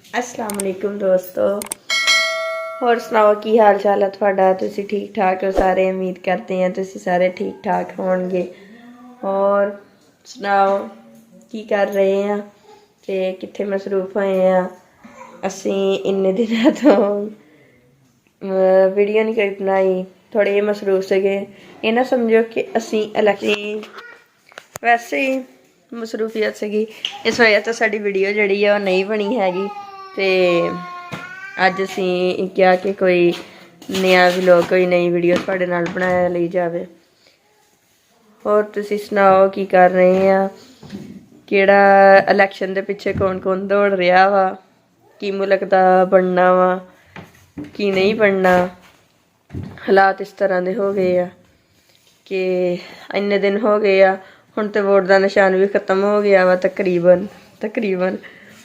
अस्सलाम वालेकुम दोस्तों। होर सुनाओ की हाल चाल है तुहाडा? तुसी ठीक ठाक हो सारे? उम्मीद करते हैं तुसी सारे ठीक ठाक होणगे। और सुनाओ की कर रहे हैं ते कित्थे मसरूफ होए हैं? असी इन्ने दिनों तो वीडियो नहीं कोई बनाई, थोड़े मसरूफ सके। ये ना समझो कि असी इलेक्शन वैसे ही मसरूफियत सीगी, इस वजह तो साडी वीडियो जिहड़ी है नहीं बनी हैगी। ते अज असीं क्या कि कोई नया व्लॉग, कोई नई वीडियो तुहाडे नाल बनाया लई जावे। होर तुसीं सुनाओ की कर रहे हैं? किहड़ा इलैक्शन दे पिछे कौन कौन दौड़ रहा वा? की मुल्क दा बनना वा की नहीं बनना? हालात इस तरह दे हो गए आ कि इन्ने दिन हो गए आ, हुण ते वोट दा निशान भी खत्म हो गया वा तकरीबन,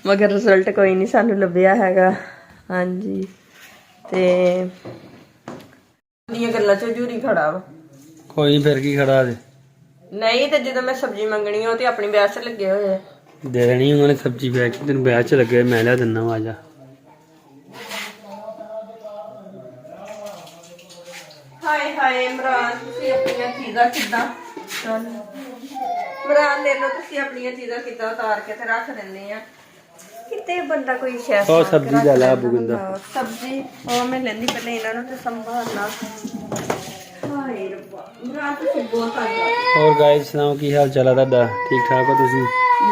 मगर रिजल्ट कोई नहीं सानू लभ्या हैगा। हाँ जी, ते गल्लां च जूरी खड़ा वा। कोई नहीं, फिर की खड़ा जे नहीं ते ਜਦੋਂ मैं सब्जी मंगनी हो ते अपनी ब्याह च लगे होए दे देनी उन्होंने सब्जी बैग तेन ब्याह च लगे मैं लिया दिना वा आजा। हाय हाय इमरान, तुसी अपनी चीज़ां किदां इमरान ले लो, तुसी अपनी चीज़ां किदां उतार के ते रख दिंदे आ किते बंदा कोई शेफ और सब्जी ला ला बुगिंदा सब्जी और मैं लेंदी पहले इन्हां नूं ते संभालना। हाय रब्बा इमरान तुसी बहुत आ गए। और गाइस सुनाओ की हाल चाल है तुहाडा? ठीक ठाक हो तुसी?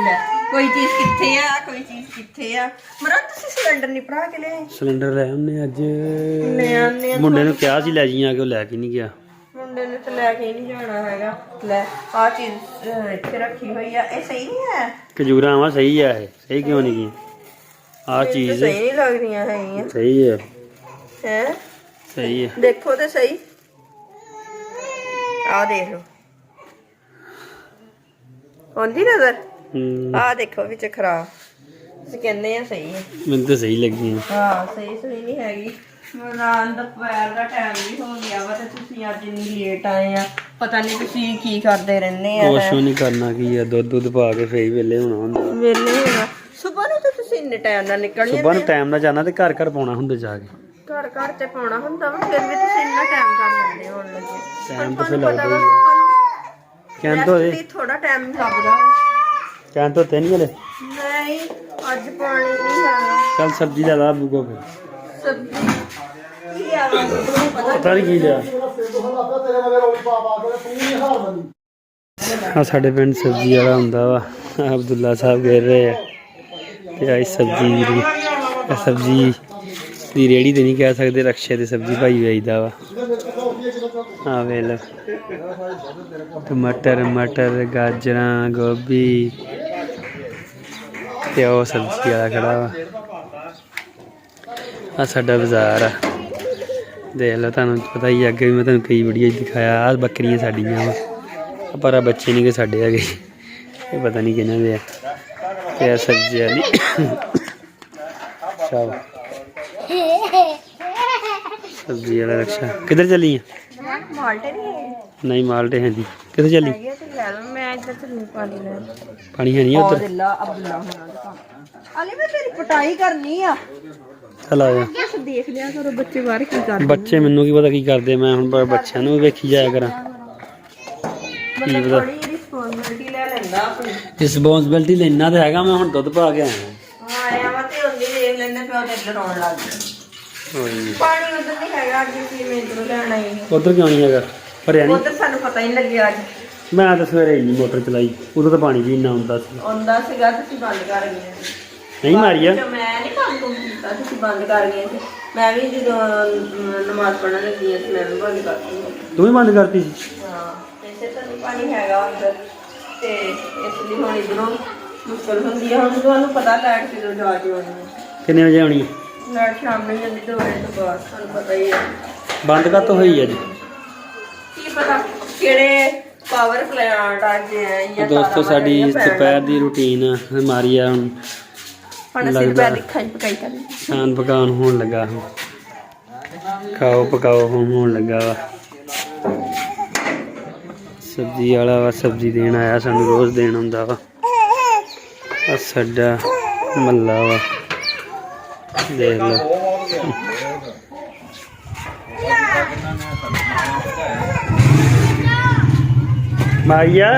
ले कोई चीज़ किथे आ, कोई चीज़ किथे आ? इमरान तुसी सिलेंडर नहीं भरा के ले? सिलेंडर ले हमने अज ले आने मुंडे नूं कहा सी लै जी आ के लैके नहीं गया। मुंडे ने तो लैके नहीं जाना हैगा। ले आ चीज़ इत्थे रखी हुई है, ये सही नहीं है? खजूरा आवा सही है, सही क्यों नहीं की? आ तो चीज सही नहीं लग रही है। सही है, हैं? सही है। देखो तो सही, आ देख लो आंदी नजर। आ देखो विच खराब, ਤੁਸੀਂ ਕਹਿੰਦੇ ਆ ਸਹੀ ਹੈ। ਮੈਨੂੰ ਤਾਂ ਸਹੀ ਲੱਗੀ ਹੈ। ਹਾਂ ਸਹੀ ਨਹੀਂ ਹੈਗੀ। ਰਾਤ ਦਾ ਦੁਪਹਿਰ ਦਾ ਟਾਈਮ ਵੀ ਹੋ ਗਿਆ ਵਾ ਤੇ ਤੁਸੀਂ ਅੱਜ ਇੰਨੀ ਲੇਟ ਆਏ ਆ। ਪਤਾ ਨਹੀਂ ਤੁਸੀਂ ਕੀ ਕਰਦੇ ਰਹਿੰਦੇ ਆ। ਕੁਛ ਨਹੀਂ ਕਰਨਾ, ਕੀ ਆ ਦੁੱਧ ਪਾ ਕੇ ਫੇਰ ਵੇਲੇ ਹੋਣਾ ਹੁੰਦਾ। ਵੇਲੇ ਹੋਣਾ ਸਵੇਰ ਨੂੰ ਤਾਂ ਤੁਸੀਂ ਇੰਨੇ ਟਾਈਮ ਨਾਲ ਨਿਕਲ ਜਾਂਦੇ। ਸਵੇਰ ਨੂੰ ਟਾਈਮ ਨਾਲ ਜਾਣਾ ਤੇ ਘਰ ਘਰ ਪਾਉਣਾ ਹੁੰਦਾ ਜਾ ਕੇ। ਘਰ ਤੇ ਪਾਉਣਾ ਹੁੰਦਾ ਵਾ, ਫਿਰ ਵੀ ਤੁਸੀਂ ਇੰਨਾ ਟਾਈਮ ਕਰ ਲੈਂਦੇ ਹੋਣ ਲੱਗੇ। ਟਾਈਮ ਤਾਂ ਫਿਰ ਲੱਗਦਾ ਹੀ ਕਹਿਣ ਤੋਂ ਥੋੜਾ ਟਾਈਮ ਲੱਗਦਾ। ਕਹਿਣ ਤੋਂ ਤੇ ਨਹੀਂ ਹਲੇ ਨਹੀਂ ਅੱਜ ਪਾਣੀ ਨਹੀਂ ਹੈਗਾ। ਚੱਲ ਸਬਜ਼ੀ ਲੈ ਲਾ ਬੂਗੋ ਫਿਰ। ਸਬਜ਼ੀ ਕੀ ਆ ਪਤਾ ਨਹੀਂ ਕੀ ਲਿਆ। ਆ ਸਾਡੇ ਪਿੰਡ ਸਬਜ਼ੀ ਵਾਲਾ ਹੁੰਦਾ ਵਾ, ਅਬਦੁੱਲਾ ਸਾਹਿਬ ਗਏ ਰਹੇ ਆ ਤੇ ਆਈ ਸਬਜ਼ੀ ਦੀ ਰੇੜੀ ਤੇ ਨਹੀਂ ਕਹਿ ਸਕਦੇ, ਰਕਸ਼ੇ ਤੇ ਸਬਜ਼ੀ ਭਾਈ ਵੇਚਦਾ ਵਾ। ਆ ਵੇਖ ਲਓ ਟਮਾਟਰ ਮਟਰ ਗਾਜਰਾਂ ਗੋਭੀ ਤੇ ਉਹ ਸਬਜ਼ੀ ਵਾਲਾ ਖੜਾ ਵਾ। ਆ ਸਾਡਾ ਬਾਜ਼ਾਰ ਆ, ਦੇਖ ਲਓ ਤੁਹਾਨੂੰ ਪਤਾ ਹੀ ਅੱਗੇ ਵੀ ਮੈਂ ਤੁਹਾਨੂੰ ਕਈ ਵੀਡੀਓ ਦਿਖਾਇਆ। ਆ ਬੱਕਰੀਆਂ ਸਾਡੀਆਂ ਵਾ, ਪਰ ਆ ਬੱਚੇ ਨਹੀਂ ਕਿ ਸਾਡੇ ਹੈਗੇ, ਇਹ ਪਤਾ ਨਹੀਂ ਕਿਹਨਾਂ ਦੇ ਆ। ਤੇ ਆ ਸਬਜ਼ੀ ਵਾਲੀ ਚਾਹ सब्जी वाला रक्षा किधर चली है? माल्टे नहीं माल्टे हैं जी, किधर चली? पानी है नहीं उधर। पटाई करनी आ, चल आ जा। देख लिया करो बच्चे बाहर की कर। बच्चे मैनू की पता की करते, मैं हुण बच्चों भी वेखी जाया करा। की पता रिस्पोंसिबिलिटी लेना तो हैगा। मैं हुण दुध पा के आया उधर क्यों नहीं है भरिया नहीं? उधर सानू पता ही नहीं लग्या अज। मैं तो सवेरे ही मोटर चलाई, उधर तो पानी भी इन्ना आउंदा सी। आउंदा सीगा तुसीं बंद कर गए। नहीं मारी है मैं नहीं काम कीता, तुसीं बंद कर गए सी। मैं भी जो नमाज पढ़न लगी सी मैं भी बंद करती। तू भी बंद करती सी? हां इसे तो पानी हैगा अंदर ते इसलिए हुण इधरों मुश्किल होंदी है। हुण तुहानू पता लाइट किधरों जा के आउणी है। कितने बजे आनी है? लाइट शाम ਨੂੰ ਜਾਂਦੀ 2 ਵਜੇ ਤੋਂ ਬਾਅਦ, ਤੁਹਾਨੂੰ ਪਤਾ ਹੀ ਹੈ। ਬੰਦ ਕਾ ਤੋਂ ਹੋਈ ਅੱਜ ਕੀ ਪਤਾ ਕਿਹੜੇ ਪਾਵਰ ਪਲਾਂਟ ਅੱਜ ਹੈ ਜਾਂ ਦੋਸਤੋ ਸਾਡੀ ਦੁਪਹਿਰ ਦੀ ਰੂਟੀਨ ਹਮਾਰੀ ਆ। ਹੁਣ ਅਸੀਂ ਦੁਪਹਿਰ ਦੀ ਪਕਾਈ ਕਰਨੀ, ਖਾਣ ਪਕਾਉਣ ਹੋਣ ਲੱਗਾ। ਹੁਣ ਖਾਓ ਪਕਾਓ ਹੋਣ ਲੱਗਾ ਵਾ। ਸਬਜ਼ੀ ਵਾਲਾ ਵਾ, ਸਬਜ਼ੀ ਦੇਣ ਆਇਆ, ਸਾਨੂੰ ਰੋਜ਼ ਦੇਣ ਆਉਂਦਾ ਵਾ। ਆ ਸਾਡਾ ਮਹੱਲਾ ਵਾ, ਦੇਖ ਲਓ ਮਾਈਆ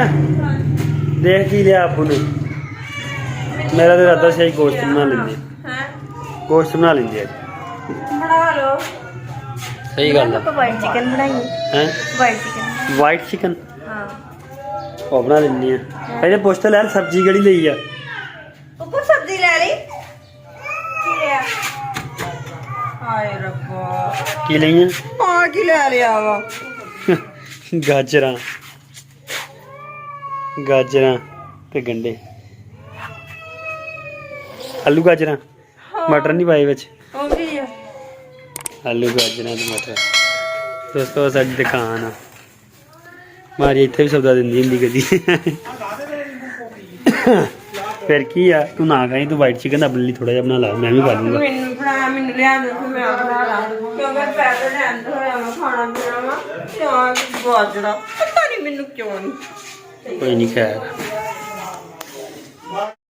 ਦੇਖ ਕੀ ਲਿਆ ਆਪੂ ਨੇ ਮੇਰਾ ਤੇ ਇਰਾਦਾ ਸੀ ਗੋਸ਼ਤ ਬਣਾ ਲੈਂਦੇ ਹੈ ਗੋਸ਼ਤ ਬਣਾ ਲੈਂਦੇ ਅੱਜ ਬਣਾ ਲਓ ਸਹੀ ਗੱਲ ਆ ਆਪਾਂ ਵਾਈਟ ਚਿਕਨ ਬਣਾਈਏ ਹੈ ਵਾਈਟ ਚਿਕਨ ਵਾਈਟ ਚਿਕਨ ਹਾਂ ਉਹ ਬਣਾ ਲੈਂਦੇ ਆ ਪਹਿਲੇ ਪੁੱਛ ਤਾਂ ਲੈ ਸਬਜ਼ੀ ਕਿਹੜੀ ਲਈ ਆ ਉੱਪਰ ਸਬਜ਼ੀ ਲੈ ਲਈ ਕੀ ਲਿਆ ਹਾਏ ਰੱਬਾ ਕੀ ਲਈਆਂ ਹਾਂ ਕੀ ਲੈ ਲਿਆ ਵਾ ਗਾਜਰਾਂ ਗਾਜਰਾਂ ਤੇ ਗੰਡੇ ਆਲੂ ਗਾਜਰਾਂ ਮਟਰ ਨਹੀਂ ਪਾਏ ਵਿੱਚ ਉਹ ਕੀ ਆ ਆਲੂ ਗਾਜਰਾਂ ਤੇ ਮਟਰ ਦੋਸਤੋ ਸਾਡੀ ਦੁਕਾਨ ਆ ਮਾਰੀ ਇੱਥੇ ਵੀ ਸੌਦਾ ਦਿੰਦੀ ਹੁੰਦੀ ਕਦੀ ਫਿਰ ਕੀ ਆ ਤੂੰ ਨਾ ਕਹੀਂ ਤੂੰ ਵਾਈਟ ਚਿਕਨ ਆਪਣੇ ਲਈ ਥੋੜਾ ਜਿਹਾ ਬਣਾ ਲਾ ਮੈਂ ਵੀ ਪਾ ਲੂੰਗਾ ਮੈਨੂੰ ਬਣਾ ਮੈਨੂੰ ਲਿਆ ਦੇ ਫਿਰ ਮੈਂ ਬਣਾ ਲਾ ਕਿਉਂਕਿ ਪੈਸੇ ਲੈਣ ਤੋਂ ਹੋਇਆ ਮੈਂ ਖਾਣਾ ਪੀਣਾ ਵਾ ਤੇ ਆ ਬਾਜਰਾ ਪਤਾ ਨਹੀਂ ਮੈਨੂੰ ਕਿਉਂ ਨਹੀਂ ਕੋਈ ਨਹੀਂ ਖੈਰ